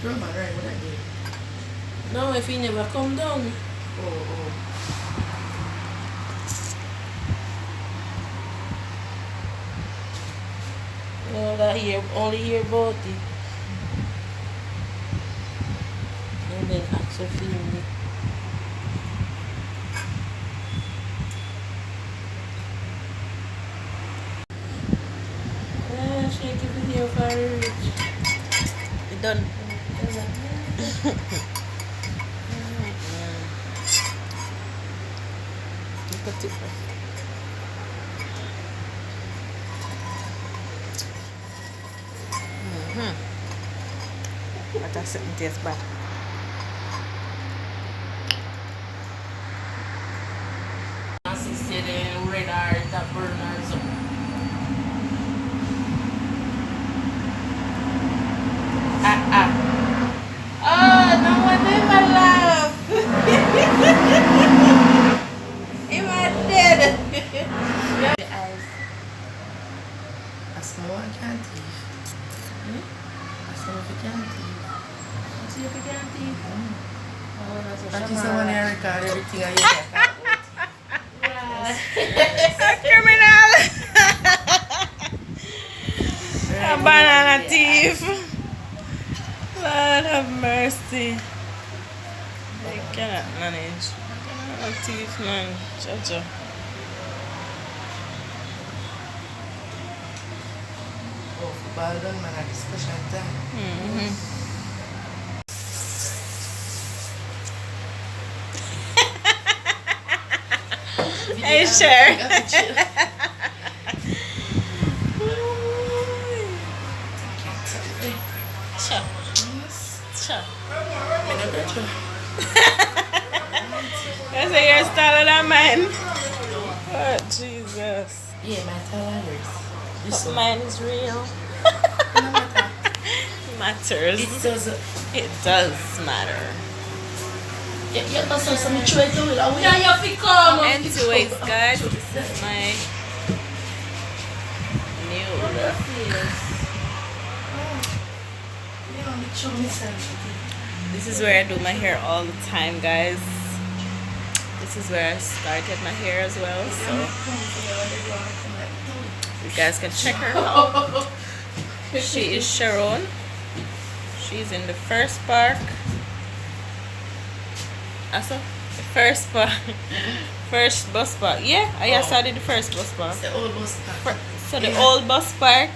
Roman, right? What I did? No, if he never come down. Oh. No, that only hear about it. And then actually film it. Yeah, shake it video for rich. You done? Look at it. But that's something tastes bad. Assisted in red or that burn or something. Oh, no one ever laughed. He was dead. The eyes. I smell I can't eat. I smell if you can't eat. See if you can't eat. Oh, that's a That is the shamara. one I record everything I hear. Criminal. A banana thief. Lord have mercy. I cannot manage. Banana thief, man. Chacha. Oh, football done, man, at discussion time. Hey, sure. Sure. Sure. That's a hairstyle than mine. Oh, Jesus. Yeah, my tolerance. But mine is real. Matters. It does. It does matter. Yeah, that's some try to it. Anyways, guys, this is my new look. This is where I do my hair all the time, guys. This is where I started my hair as well, so you guys can check her out. She is Sharone. She's in the first park. Also, the first park. First bus park. Yeah, I started the first bus park. It's the old bus park. So the old bus park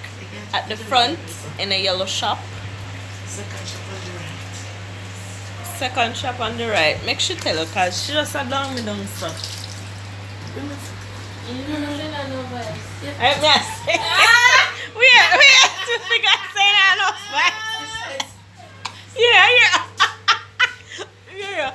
at the front in a yellow shop. Second shop on the right. Second shop on the right. Make sure tell her because she just sat down me down stuff. We have to figure out saying that no spice. Yeah. Yeah.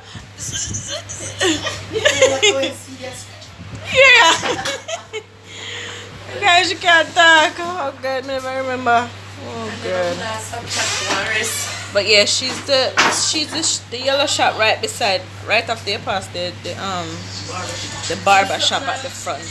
Guys, you can't talk. Oh god, never remember. Oh god. But yeah, she's the yellow shop right beside, right off the past the barber shop at the front.